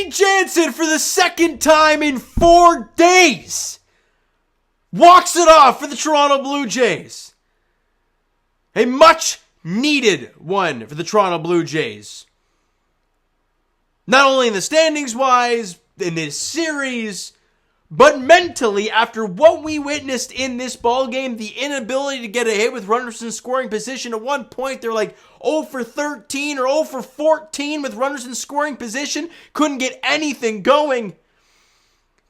Danny Jansen, for the second time in 4 days, walks it off for the Toronto Blue Jays. A much needed one for the Toronto Blue Jays. Not only in the standings wise, in this series, but mentally, after what we witnessed in this ballgame, the inability to get a hit with runners in scoring position. At one point, they're like 0 for 13 or 0 for 14 with runners in scoring position. Couldn't get anything going.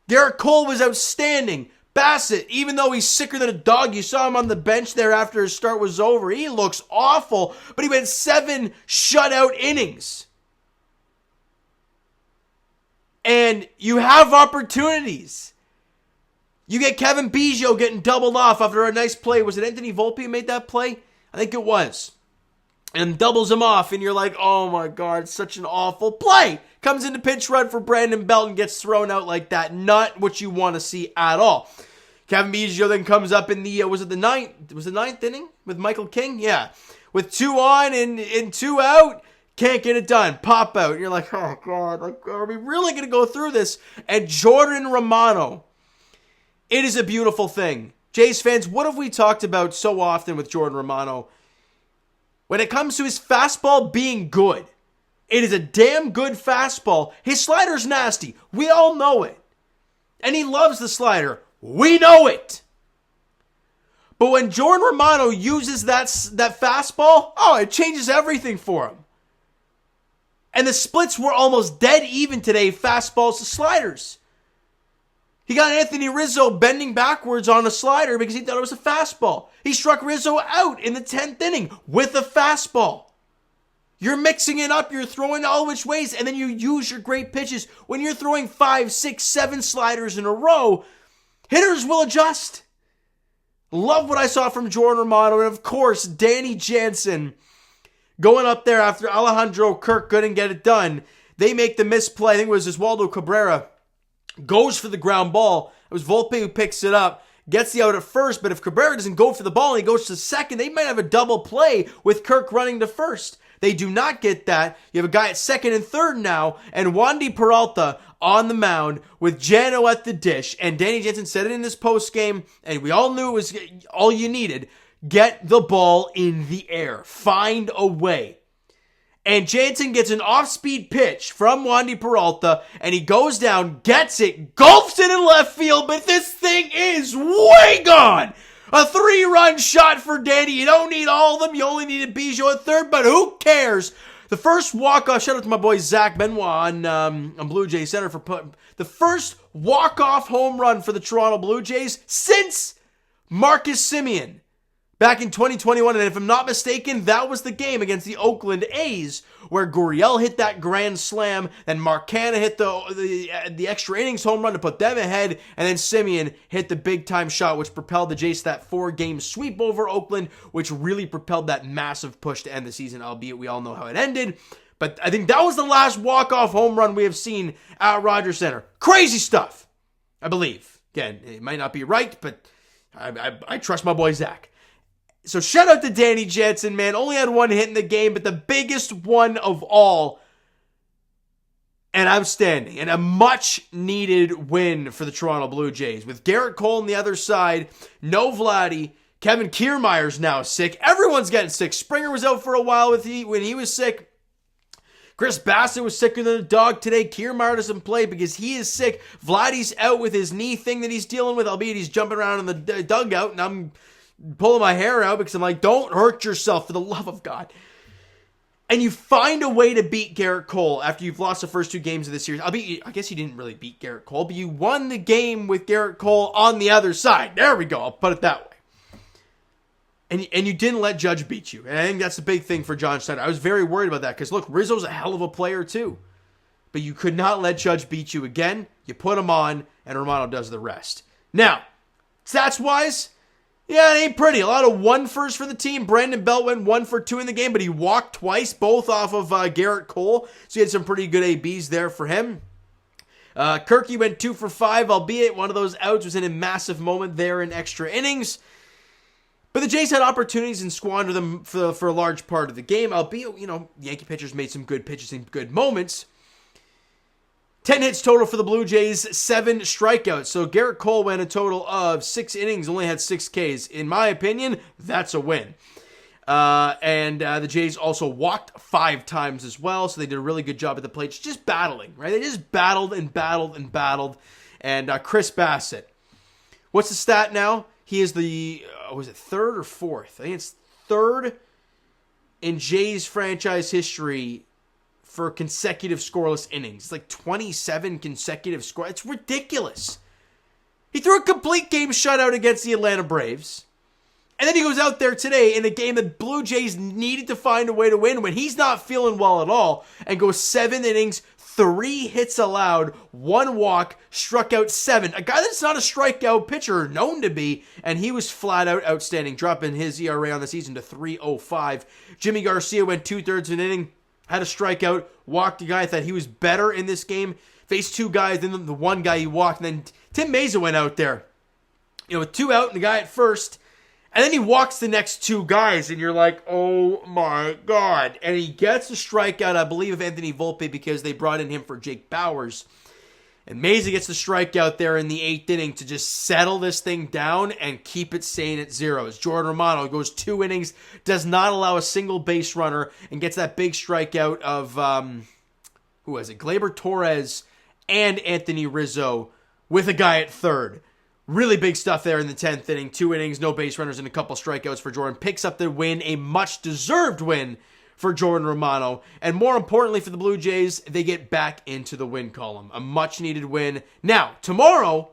Garrett Cole was outstanding. Bassett, even though he's sicker than a dog, you saw him on the bench there after his start was over. He looks awful, but he went 7 shutout innings. And you have opportunities. You get Kevin Biggio getting doubled off after a nice play. Was it Anthony Volpe who made that play? I think it was. And doubles him off, and you're like, oh my God, such an awful play. Comes into pinch run for Brandon Belt and gets thrown out like that. Not what you want to see at all. Kevin Biggio then comes up in the, was it the ninth inning with Michael King? Yeah. With 2 on and 2 out. Can't get it done. Pop out. You're like, oh God, like, are we really going to go through this? And Jordan Romano. It is a beautiful thing. Jays fans, what have we talked about so often with Jordan Romano? When it comes to his fastball being good, it is a damn good fastball. His slider's nasty. We all know it. And he loves the slider. We know it. But when Jordan Romano uses that fastball, oh, it changes everything for him. And the splits were almost dead even today, fastballs to sliders. He got Anthony Rizzo bending backwards on a slider because he thought it was a fastball. He struck Rizzo out in the 10th inning with a fastball. You're mixing it up, you're throwing all which ways, and then you use your great pitches. When you're throwing 5, 6, 7 sliders in a row, hitters will adjust. Love what I saw from Jordan Romano, and of course, Danny Jansen going up there after Alejandro Kirk couldn't get it done. They make the misplay. I think it was Oswaldo Cabrera. Goes for the ground ball. It was Volpe who picks it up. Gets the out at first, but if Cabrera doesn't go for the ball and he goes to second, they might have a double play with Kirk running to first. They do not get that. You have a guy at second and third now, and Wandy Peralta on the mound with Jano at the dish. And Danny Jansen said it in this postgame, and we all knew it was all you needed. Get the ball in the air. Find a way. And Jansen gets an off-speed pitch from Wandy Peralta, and he goes down, gets it, gulps it in left field, but this thing is way gone. A 3-run shot for Danny. You don't need all of them. You only needed Biggio at third, but who cares? The first walk-off, shout out to my boy Zach Benoit on Blue Jays Center for putting the first walk-off home run for the Toronto Blue Jays since Marcus Semien back in 2021, and if I'm not mistaken, that was the game against the Oakland A's where Gurriel hit that grand slam, then Mark Canha hit the extra innings home run to put them ahead, and then Semien hit the big-time shot, which propelled the Jays to that 4-game sweep over Oakland, which really propelled that massive push to end the season, albeit we all know how it ended. But I think that was the last walk-off home run we have seen at Rogers Center. Crazy stuff, I believe. Again, it might not be right, but I trust my boy Zach. So shout out to Danny Jansen, man. Only had 1 hit in the game, but the biggest one of all. And outstanding. And a much-needed win for the Toronto Blue Jays. With Garrett Cole on the other side, no Vladdy. Kevin Kiermaier's now sick. Everyone's getting sick. Springer was out for a while when he was sick. Chris Bassett was sicker than a dog today. Kiermaier doesn't play because he is sick. Vladdy's out with his knee thing that he's dealing with, albeit he's jumping around in the dugout, and I'm pulling my hair out because I'm like, don't hurt yourself for the love of God. And you find a way to beat Garrett Cole after you've lost the first 2 games of this series. I guess you didn't really beat Garrett Cole, but you won the game with Garrett Cole on the other side. There we go. I'll put it that way. And you didn't let Judge beat you. And I think that's the big thing for John Schneider. I was very worried about that because, look, Rizzo's a hell of a player too. But you could not let Judge beat you again. You put him on, and Romano does the rest. Now, stats-wise, yeah, it ain't pretty. A lot of 1-1s for the team. Brandon Belt went 1 for 2 in the game, but he walked twice, both off of Garrett Cole. So he had some pretty good ABs there for him. Kirky went 2 for 5, albeit one of those outs was in a massive moment there in extra innings. But the Jays had opportunities and squandered them for a large part of the game, albeit, Yankee pitchers made some good pitches in good moments. 10 hits total for the Blue Jays, 7 strikeouts. So Garrett Cole went a total of 6 innings, only had 6 Ks. In my opinion, that's a win. The Jays also walked 5 times as well, so they did a really good job at the plate, just battling, right? They just battled and battled and battled. And Chris Bassett, what's the stat now? He is the, was it 3rd or 4th? I think it's 3rd in Jays franchise history for consecutive scoreless innings. It's like 27 consecutive score. It's ridiculous. He threw a complete game shutout against the Atlanta Braves. And then he goes out there today in a game that Blue Jays needed to find a way to win when he's not feeling well at all, and goes 7 innings, 3 hits allowed, 1 walk, struck out 7. A guy that's not a strikeout pitcher, known to be, and he was flat out outstanding, dropping his ERA on the season to 3.05. Jimmy Garcia went 2/3 of an inning, had a strikeout, walked a guy. I thought he was better in this game. Faced 2 guys, then the 1 guy he walked. And then Tim Mesa went out there, with 2 out and the guy at first. And then he walks the next 2 guys, and you're like, oh my God. And he gets a strikeout, I believe, of Anthony Volpe because they brought in him for Jake Bauers. And Mesa gets the strikeout there in the 8th inning to just settle this thing down and keep it sane at 0. Jordan Romano goes 2 innings, does not allow a single base runner, and gets that big strikeout of, who was it? Gleyber Torres and Anthony Rizzo with a guy at 3rd. Really big stuff there in the 10th inning. 2 innings, no base runners, and a couple strikeouts for Jordan. Picks up the win, a much-deserved win for Jordan Romano. And more importantly for the Blue Jays, they get back into the win column. A much-needed win. Now, tomorrow,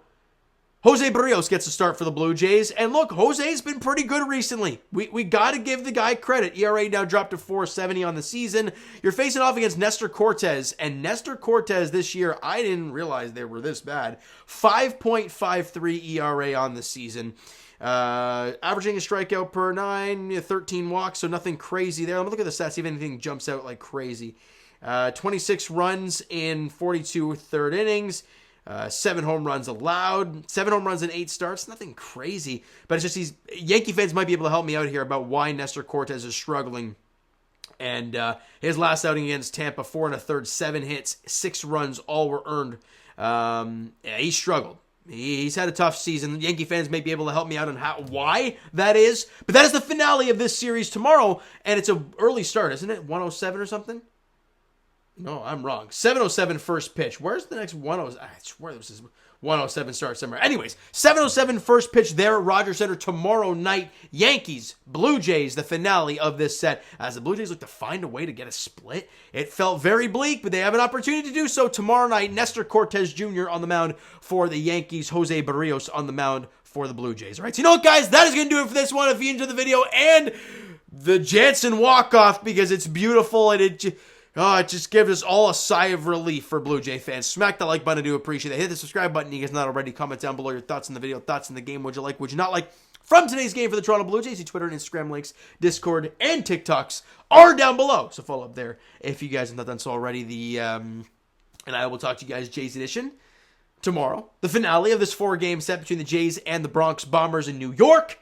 Jose Barrios gets a start for the Blue Jays. And look, Jose's been pretty good recently. We got to give the guy credit. ERA now dropped to 4.70 on the season. You're facing off against Nestor Cortes. And Nestor Cortes this year, I didn't realize they were this bad. 5.53 ERA on the season. Averaging a strikeout per 9, 13 walks, so nothing crazy there. Let me look at the stats, see if anything jumps out like crazy. 26 runs in 42 third innings. 7 home runs allowed, 7 home runs in 8 starts. Nothing crazy, but it's just these Yankee fans might be able to help me out here about why Nestor Cortes is struggling. And his last outing against Tampa, 4 1/3, 7 hits, 6 runs, all were earned. He struggled. He's had a tough season. Yankee fans may be able to help me out on why that is. But that is the finale of this series tomorrow, and it's an early start, isn't it? 1:07 or something? No, I'm wrong. 7:07 first pitch. Where's the next 1:07? I swear this is 1:07 start somewhere. Anyways, 7:07 first pitch there at Rogers Center tomorrow night. Yankees, Blue Jays, the finale of this set. As the Blue Jays look to find a way to get a split. It felt very bleak, but they have an opportunity to do so tomorrow night. Nestor Cortes Jr. on the mound for the Yankees. Jose Barrios on the mound for the Blue Jays. All right, so you know what, guys? That is going to do it for this one. If you enjoyed the video and the Jansen walk-off, because it's beautiful and it just gives us all a sigh of relief for Blue Jay fans. Smack that like button. I do appreciate it. Hit the subscribe button. You guys not already. Comment down below your thoughts on the video, thoughts on the game. Would you like, would you not like? From today's game for the Toronto Blue Jays, the Twitter and Instagram links, Discord, and TikToks are down below. So follow up there if you guys have not done so already. And I will talk to you guys Jays Edition tomorrow. The finale of this 4-game set between the Jays and the Bronx Bombers in New York.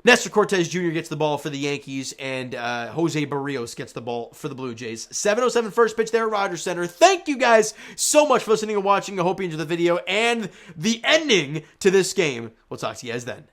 Nestor Cortes Jr. gets the ball for the Yankees, and Jose Barrios gets the ball for the Blue Jays. 7:07 first pitch there at Rogers Center. Thank you guys so much for listening and watching. I hope you enjoyed the video and the ending to this game. We'll talk to you guys then.